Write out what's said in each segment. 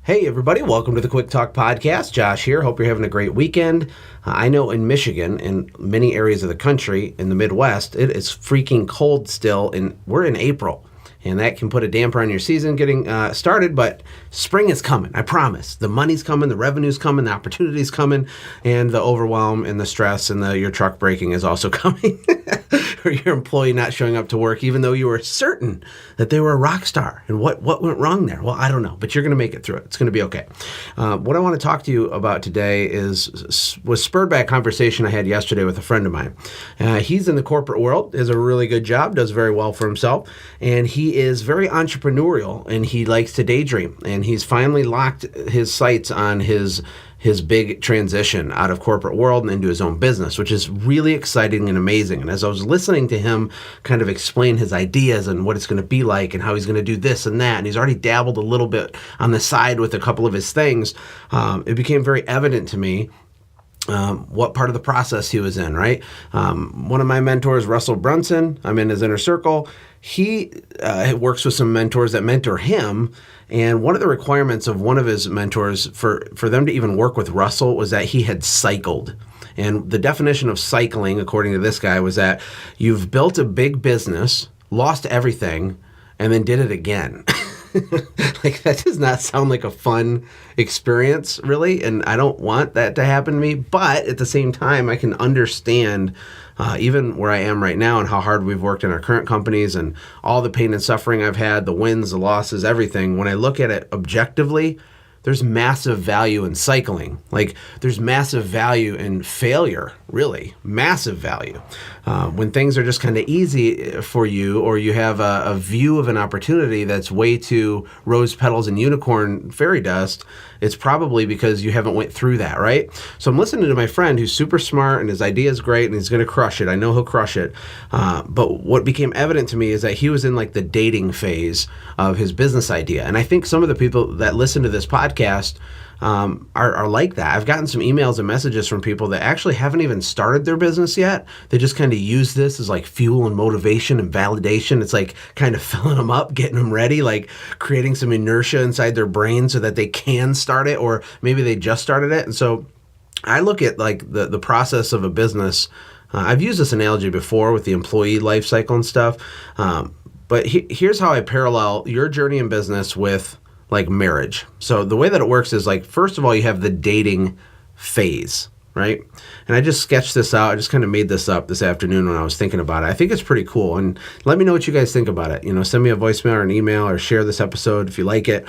Hey everybody, welcome to the Quick Talk Podcast. Josh here. Hope you're having a great weekend. I know in Michigan and many areas of the country in the Midwest, it is freaking cold still, and we're in April. And that can put a damper on your season getting started, but spring is coming, I promise. The money's coming, the revenue's coming, the opportunity's coming, and the overwhelm and the stress and your truck breaking is also coming. Or your employee not showing up to work, even though you were certain that they were a rock star. And what went wrong there? Well, I don't know, but you're going to make it through it. It's going to be okay. What I want to talk to you about today was spurred by a conversation I had yesterday with a friend of mine. He's in the corporate world, has a really good job, does very well for himself, and he is very entrepreneurial, and he likes to daydream. And he's finally locked his sights on his big transition out of corporate world and into his own business, which is really exciting and amazing. And as I was listening to him kind of explain his ideas and what it's going to be like and how he's going to do this and that, and he's already dabbled a little bit on the side with a couple of his things, it became very evident to me what part of the process he was in, right? One of my mentors, Russell Brunson, I'm in his inner circle. He works with some mentors that mentor him. And one of the requirements of one of his mentors for them to even work with Russell was that he had cycled. And the definition of cycling, according to this guy, was that you've built a big business, lost everything, and then did it again. Like, that does not sound like a fun experience, really, and I don't want that to happen to me. But at the same time, I can understand even where I am right now and how hard we've worked in our current companies and all the pain and suffering I've had, the wins, the losses, everything. When I look at it objectively, there's massive value in cycling. Like, there's massive value in failure, really, massive value. When things are just kind of easy for you, or you have a view of an opportunity that's way too rose petals and unicorn fairy dust, it's probably because you haven't went through that, right? So I'm listening to my friend who's super smart and his idea is great and he's going to crush it. I know he'll crush it. But what became evident to me is that he was in like the dating phase of his business idea. And I think some of the people that listen to this podcast are like that. I've gotten some emails and messages from people that actually haven't even started their business yet. They just kind of use this as like fuel and motivation and validation. It's like kind of filling them up, getting them ready, like creating some inertia inside their brain so that they can start it, or maybe they just started it. And so I look at like the process of a business. I've used this analogy before with the employee life cycle and stuff. But here's how I parallel your journey in business with like marriage. So the way that it works is like, first of all, you have the dating phase, right? And I just sketched this out. I just kind of made this up this afternoon when I was thinking about it. I think it's pretty cool. And let me know what you guys think about it. You know, send me a voicemail or an email or share this episode if you like it.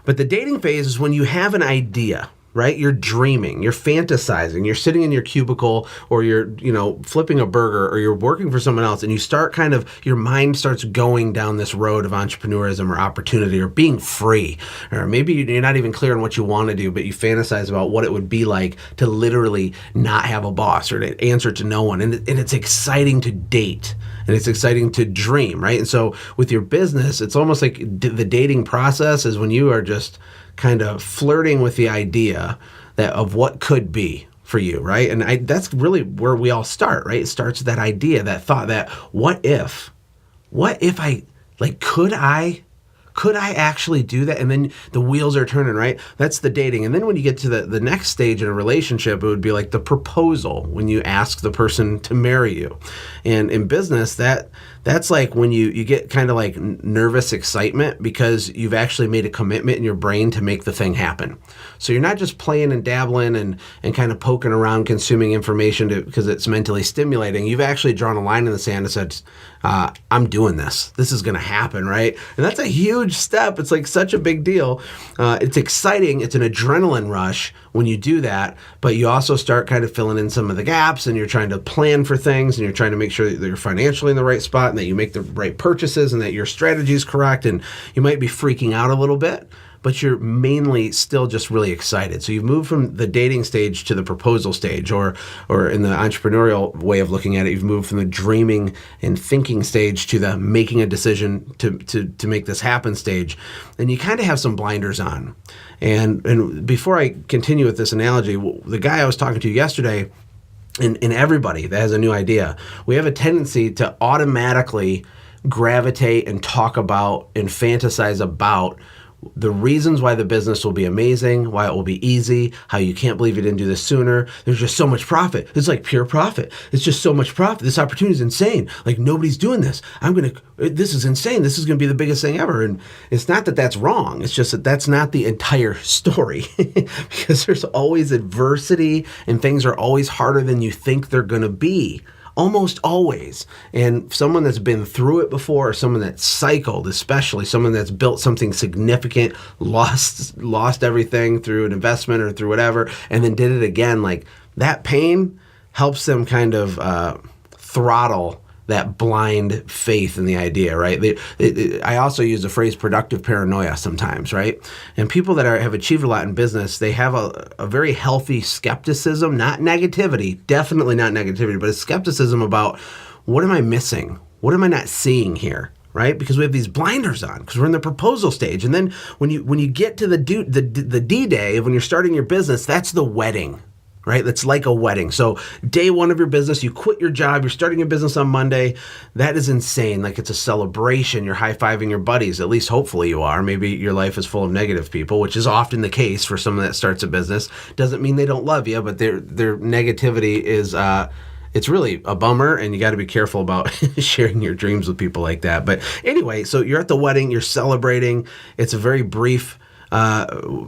But the dating phase is when you have an idea, right? You're dreaming, you're fantasizing, you're sitting in your cubicle, or you're, flipping a burger, or you're working for someone else, and you start your mind starts going down this road of entrepreneurism or opportunity or being free. Or maybe you're not even clear on what you want to do, but you fantasize about what it would be like to literally not have a boss or to answer to no one. And it's exciting to date. And it's exciting to dream, right? And so with your business, it's almost like the dating process is when you are just kind of flirting with the idea of what could be for you, right? And that's really where we all start, right? It starts with that idea, that thought, that what if I, like, could I actually do that? And then the wheels are turning, right? That's the dating. And then when you get to the next stage in a relationship, it would be like the proposal, when you ask the person to marry you. And in business, that's like when you get kind of like nervous excitement because you've actually made a commitment in your brain to make the thing happen. So you're not just playing and dabbling and kind of poking around, consuming information because it's mentally stimulating. You've actually drawn a line in the sand and said, I'm doing this. This is going to happen, right? And that's a huge step. It's like such a big deal. It's exciting. It's an adrenaline rush when you do that, but you also start kind of filling in some of the gaps, and you're trying to plan for things, and you're trying to make sure that you're financially in the right spot and that you make the right purchases and that your strategy is correct. And you might be freaking out a little bit, but you're mainly still just really excited. So you've moved from the dating stage to the proposal stage, or in the entrepreneurial way of looking at it, you've moved from the dreaming and thinking stage to the making a decision to make this happen stage. And you kind of have some blinders on. And before I continue with this analogy, the guy I was talking to yesterday, and everybody that has a new idea, we have a tendency to automatically gravitate and talk about and fantasize about the reasons why the business will be amazing, why it will be easy, how you can't believe you didn't do this sooner. There's just so much profit. It's like pure profit. It's just so much profit. This opportunity is insane. Like nobody's doing this. This is insane. This is going to be the biggest thing ever. And it's not that that's wrong. It's just that that's not the entire story because there's always adversity and things are always harder than you think they're going to be. Almost always. And someone that's been through it before, or someone that's cycled, especially someone that's built something significant, lost everything through an investment or through whatever, and then did it again, like that pain helps them kind of throttle that blind faith in the idea, right? I also use the phrase productive paranoia sometimes, right? And people that have achieved a lot in business, they have a very healthy skepticism, not negativity, definitely not negativity, but a skepticism about what am I missing? What am I not seeing here? Right? Because we have these blinders on because we're in the proposal stage. And then when you get to the D-Day of when you're starting your business, that's the wedding. Right? That's like a wedding. So day one of your business, you quit your job, you're starting your business on Monday. That is insane. Like it's a celebration. You're high-fiving your buddies. At least hopefully you are. Maybe your life is full of negative people, which is often the case for someone that starts a business. Doesn't mean they don't love you, but their negativity is it's really a bummer, and you got to be careful about sharing your dreams with people like that. But anyway, so you're at the wedding, you're celebrating. It's a very brief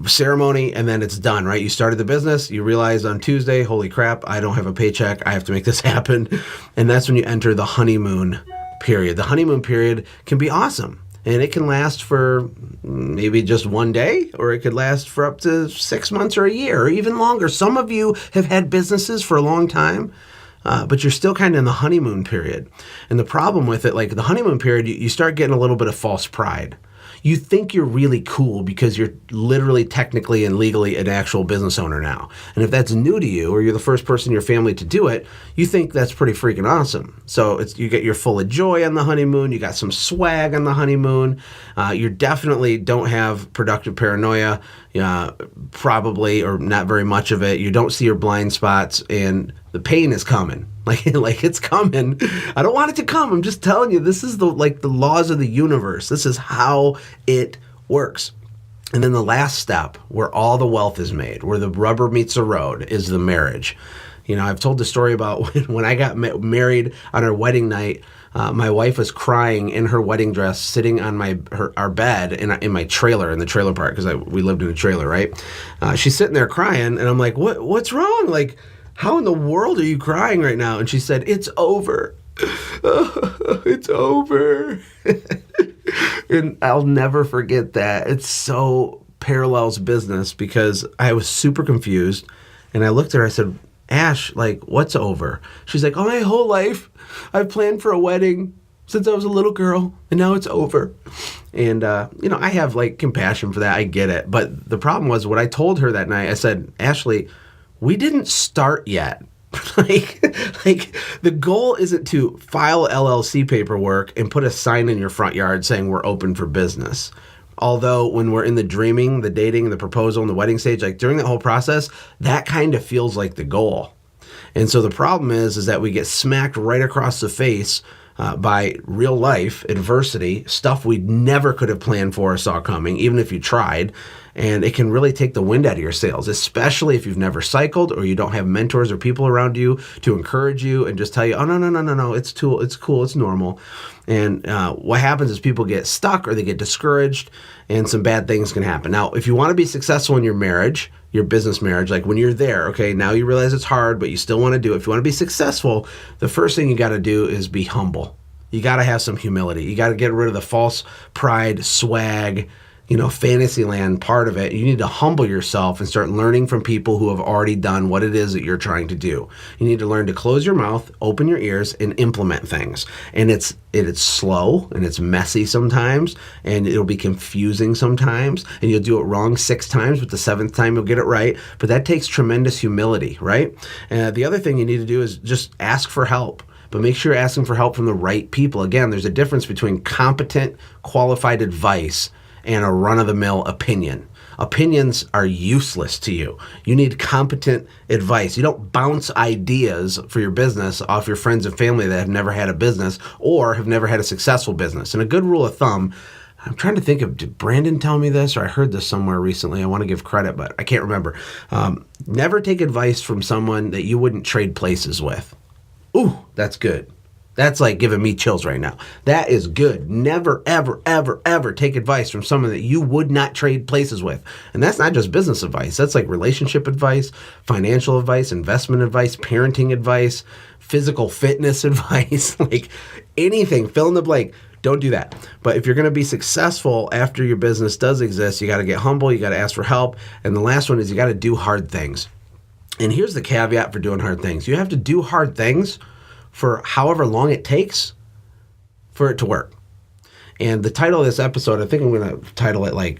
ceremony, and then it's done, right? You started the business, you realize on Tuesday, holy crap, I don't have a paycheck, I have to make this happen. And that's when you enter the honeymoon period. The honeymoon period can be awesome, and it can last for maybe just one day, or it could last for up to 6 months or a year, or even longer. Some of you have had businesses for a long time, but you're still kind of in the honeymoon period. And the problem with it, like the honeymoon period, you start getting a little bit of false pride. You think you're really cool because you're literally, technically, and legally an actual business owner now. And if that's new to you, or you're the first person in your family to do it, you think that's pretty freaking awesome. So you're full of joy on the honeymoon. You got some swag on the honeymoon. You definitely don't have productive paranoia, probably, or not very much of it. You don't see your blind spots, and the pain is coming. Like it's coming. I don't want it to come. I'm just telling you, this is the laws of the universe. This is how it works. And then the last step, where all the wealth is made, where the rubber meets the road, is the marriage. I've told the story about when I got married on our wedding night. My wife was crying in her wedding dress, sitting on our bed in my trailer, in the trailer park, because we lived in a trailer, right? She's sitting there crying, and I'm like, what's wrong? Like, how in the world are you crying right now? And she said, it's over. It's over. And I'll never forget that. It so parallels business, because I was super confused. And I looked at her, I said, Ash, like, what's over? She's like, oh, my whole life, I've planned for a wedding since I was a little girl, and now it's over. And, I have, compassion for that. I get it. But the problem was, what I told her that night, I said, Ashley, we didn't start yet. The goal isn't to file LLC paperwork and put a sign in your front yard saying we're open for business. Although when we're in the dreaming, the dating, the proposal, and the wedding stage, during that whole process, that kind of feels like the goal. And so the problem is that we get smacked right across the face by real life adversity, stuff we never could have planned for or saw coming, even if you tried. And it can really take the wind out of your sails, especially if you've never cycled, or you don't have mentors or people around you to encourage you and just tell you, oh, no, it's cool, it's normal. And what happens is people get stuck, or they get discouraged, and some bad things can happen. Now, if you want to be successful in your marriage, your business marriage, like when you're there, okay, now you realize it's hard, but you still want to do it. If you want to be successful, the first thing you got to do is be humble. You got to have some humility. You got to get rid of the false pride, swag, Fantasyland part of it. You need to humble yourself and start learning from people who have already done what it is that you're trying to do. You need to learn to close your mouth, open your ears, and implement things. And it's slow, and it's messy sometimes, and it'll be confusing sometimes, and you'll do it wrong 6 times, but the 7th time you'll get it right. But that takes tremendous humility, right? The other thing you need to do is just ask for help. But make sure you're asking for help from the right people. Again, there's a difference between competent, qualified advice and a run-of-the-mill opinion. Opinions are useless to you. You need competent advice. You don't bounce ideas for your business off your friends and family that have never had a business or have never had a successful business. And a good rule of thumb, I'm trying to think of, did Brandon tell me this, or I heard this somewhere recently? I want to give credit, but I can't remember. Never take advice from someone that you wouldn't trade places with. Ooh, that's good. That's like giving me chills right now. That is good. Never, ever, ever, ever take advice from someone that you would not trade places with. And that's not just business advice. That's like relationship advice, financial advice, investment advice, parenting advice, physical fitness advice, like anything. Fill in the blank. Don't do that. But if you're going to be successful after your business does exist, you got to get humble. You got to ask for help. And the last one is you got to do hard things. And here's the caveat for doing hard things. You have to do hard things for however long it takes for it to work. And the title of this episode, I think I'm going to title it like,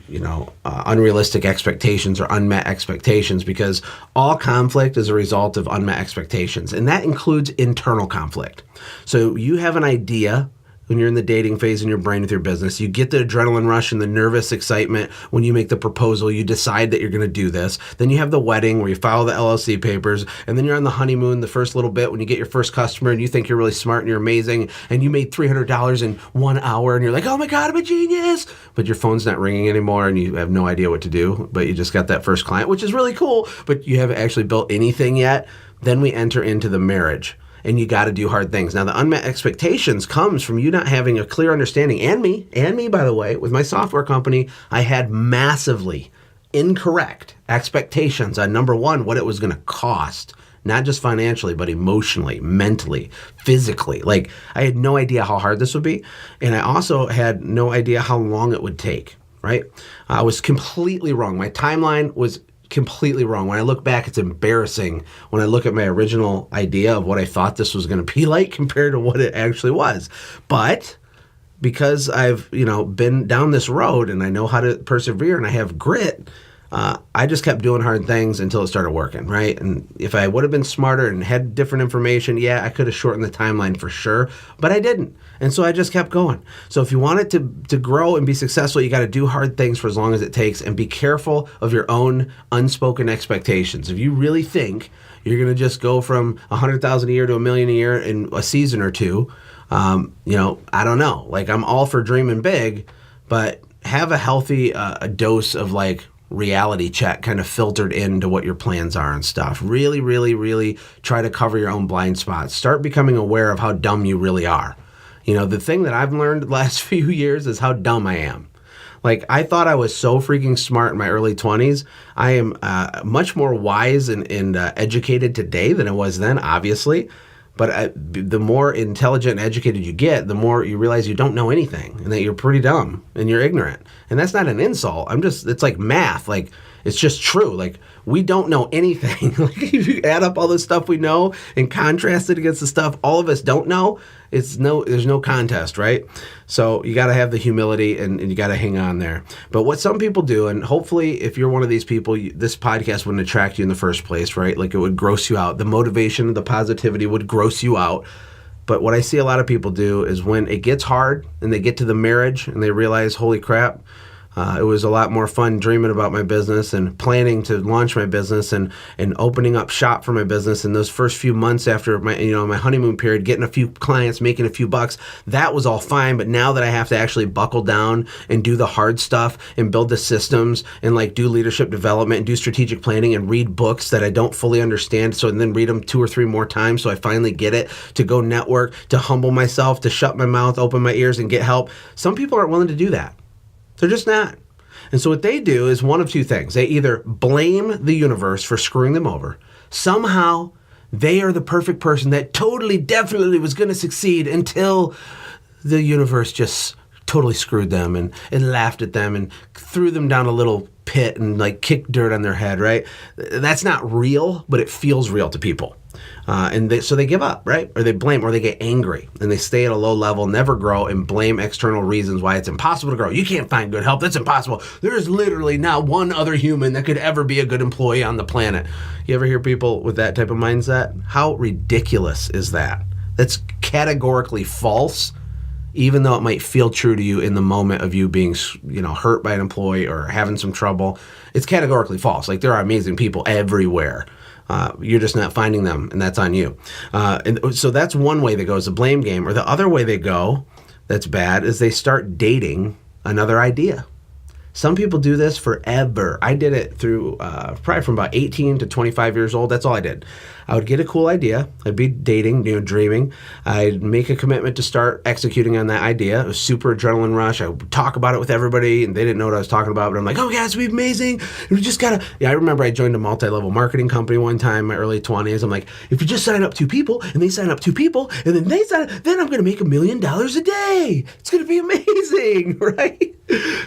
unrealistic expectations or unmet expectations, because all conflict is a result of unmet expectations. And that includes internal conflict. So you have an idea when you're in the dating phase in your brain with your business. You get the adrenaline rush and the nervous excitement when you make the proposal. You decide that you're going to do this. Then you have the wedding where you file the LLC papers. And then you're on the honeymoon the first little bit when you get your first customer and you think you're really smart and you're amazing. And you made $300 in 1 hour and you're like, oh my God, I'm a genius. But your phone's not ringing anymore and you have no idea what to do. But you just got that first client, which is really cool. But you haven't actually built anything yet. Then we enter into the marriage. And you got to do hard things. Now, the unmet expectations comes from you not having a clear understanding. And me, by the way, with my software company, I had massively incorrect expectations on, number one, what it was going to cost, not just financially, but emotionally, mentally, physically. Like, I had no idea how hard this would be. And I also had no idea how long it would take, right? I was completely wrong. My timeline was completely wrong. When I look back, it's embarrassing when I look at my original idea of what I thought this was going to be like compared to what it actually was. But because I've, been down this road and I know how to persevere and I have grit, I just kept doing hard things until it started working, right? And if I would have been smarter and had different information, yeah, I could have shortened the timeline for sure, but I didn't. And so I just kept going. So if you want it to grow and be successful, you got to do hard things for as long as it takes, and be careful of your own unspoken expectations. If you really think you're going to just go from 100,000 a year to $1 million a year in a season or two, I don't know. Like, I'm all for dreaming big, but have a healthy dose of like reality check kind of filtered into what your plans are and stuff. Really, really, really try to cover your own blind spots. Start becoming aware of how dumb you really are. The thing that I've learned the last few years is how dumb I am. Like, I thought I was so freaking smart in my early 20s. I am much more wise and educated today than I was then, obviously. But the more intelligent and educated you get, the more you realize you don't know anything and that you're pretty dumb and you're ignorant. And that's not an insult. It's like math. Like, it's just true. Like, we don't know anything. Like, if you add up all the stuff we know and contrast it against the stuff all of us don't know, there's no contest, right? So you got to have the humility and you got to hang on there. But what some people do, and hopefully if you're one of these people, this podcast wouldn't attract you in the first place, right? Like, it would gross you out. The motivation, the positivity would gross you out. But what I see a lot of people do is when it gets hard and they get to the marriage and they realize, holy crap, it was a lot more fun dreaming about my business and planning to launch my business and opening up shop for my business. And those first few months after my honeymoon period, getting a few clients, making a few bucks, that was all fine. But now that I have to actually buckle down and do the hard stuff and build the systems and like do leadership development and do strategic planning and read books that I don't fully understand, and then read them 2 or 3 more times so I finally get it, to go network, to humble myself, to shut my mouth, open my ears, and get help. Some people aren't willing to do that. They're just not. And so what they do is one of two things. They either blame the universe for screwing them over. Somehow they are the perfect person that totally, definitely was going to succeed until the universe just totally screwed them and laughed at them and threw them down a little pit and like kicked dirt on their head, right? That's not real, but it feels real to people. So they give up, right? Or they blame, or they get angry and they stay at a low level, never grow, and blame external reasons why it's impossible to grow. You can't find good help. That's impossible. There is literally not one other human that could ever be a good employee on the planet. You ever hear people with that type of mindset? How ridiculous is that? That's categorically false, even though it might feel true to you in the moment of you being, hurt by an employee or having some trouble. It's categorically false. Like, there are amazing people everywhere. You're just not finding them, and that's on you. And so that's one way that goes, the blame game. Or the other way they go, that's bad, is they start dating another idea. Some people do this forever. I did it through probably from about 18 to 25 years old. That's all I did. I would get a cool idea. I'd be dating, dreaming. I'd make a commitment to start executing on that idea. It was super adrenaline rush. I would talk about it with everybody, and they didn't know what I was talking about. But I'm like, oh, guys, we'd be amazing. We just got to... Yeah, I remember I joined a multi-level marketing company one time in my early 20s. I'm like, if you just sign up 2 people, and they sign up 2 people, and then they sign up, then I'm going to make $1 million a day. It's going to be amazing, right?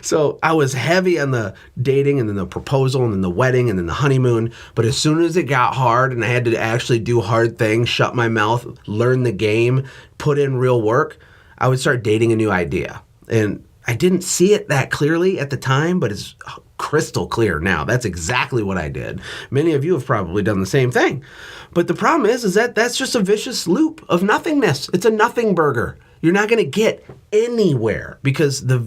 So I was heavy on the dating, and then the proposal, and then the wedding, and then the honeymoon. But as soon as it got hard and I had to actually do hard things, shut my mouth, learn the game, put in real work, I would start dating a new idea. And I didn't see it that clearly at the time, but it's crystal clear now. That's exactly what I did. Many of you have probably done the same thing. But the problem is that that's just a vicious loop of nothingness. It's a nothing burger. You're not going to get anywhere because the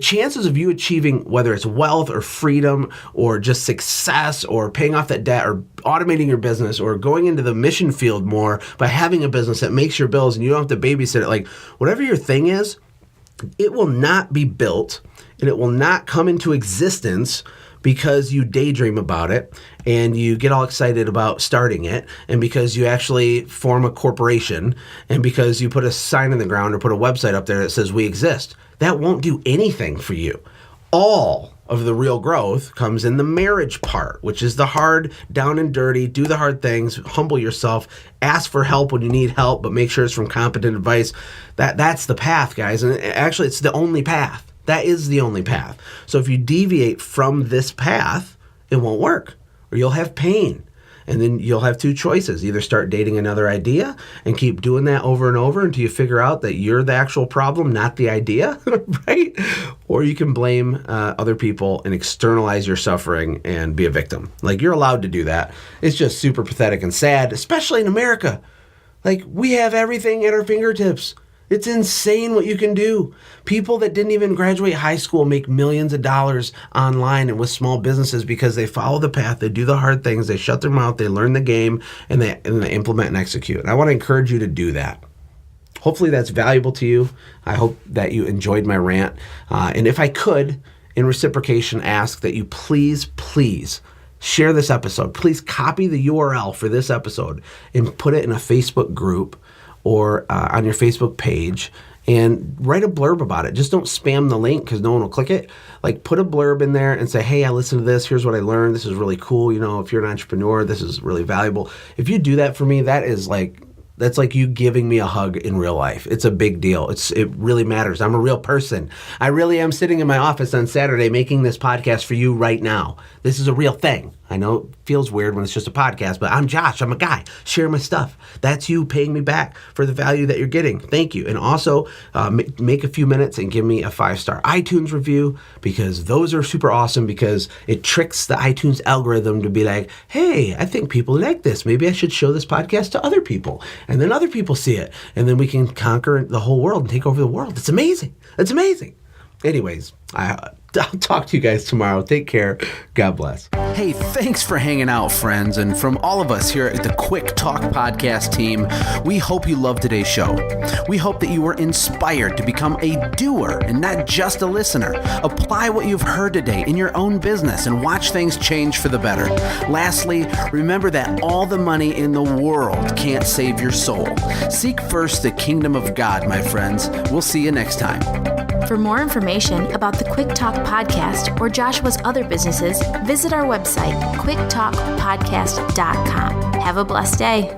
chances of you achieving, whether it's wealth or freedom or just success or paying off that debt or automating your business or going into the mission field more by having a business that makes your bills and you don't have to babysit it, like whatever your thing is, it will not be built and it will not come into existence because you daydream about it and you get all excited about starting it and because you actually form a corporation and because you put a sign in the ground or put a website up there that says we exist. That won't do anything for you. All of the real growth comes in the marriage part, which is the hard, down and dirty, do the hard things, humble yourself, ask for help when you need help, but make sure it's from competent advice. That's the path, guys. And actually, it's the only path. That is the only path. So if you deviate from this path, it won't work, or you'll have pain. And then you'll have 2 choices. Either start dating another idea and keep doing that over and over until you figure out that you're the actual problem, not the idea, right? Or you can blame other people and externalize your suffering and be a victim. Like, you're allowed to do that. It's just super pathetic and sad, especially in America. Like, we have everything at our fingertips. It's insane what you can do. People that didn't even graduate high school make millions of dollars online and with small businesses because they follow the path, they do the hard things, they shut their mouth, they learn the game, and they implement and execute. And I want to encourage you to do that. Hopefully that's valuable to you. I hope that you enjoyed my rant. And if I could, in reciprocation, ask that you please share this episode. Please copy the URL for this episode and put it in a Facebook group or on your Facebook page and write a blurb about it. Just don't spam the link because no one will click it. Like, put a blurb in there and say, hey, I listened to this. Here's what I learned. This is really cool. You know, if you're an entrepreneur, this is really valuable. If you do that for me, that's like you giving me a hug in real life. It's a big deal. It really matters. I'm a real person. I really am sitting in my office on Saturday making this podcast for you right now. This is a real thing. I know it feels weird when it's just a podcast, but I'm Josh. I'm a guy. Share my stuff. That's you paying me back for the value that you're getting. Thank you. And also make a few minutes and give me a 5-star iTunes review because those are super awesome because it tricks the iTunes algorithm to be like, hey, I think people like this. Maybe I should show this podcast to other people. And then other people see it. And then we can conquer the whole world and take over the world. It's amazing. It's amazing. Anyways, I'll talk to you guys tomorrow. Take care. God bless. Hey, thanks for hanging out, friends. And from all of us here at the Quick Talk Podcast team, we hope you loved today's show. We hope that you were inspired to become a doer and not just a listener. Apply what you've heard today in your own business and watch things change for the better. Lastly, remember that all the money in the world can't save your soul. Seek first the kingdom of God, my friends. We'll see you next time. For more information about the Quick Talk Podcast or Joshua's other businesses, visit our website, quicktalkpodcast.com. Have a blessed day.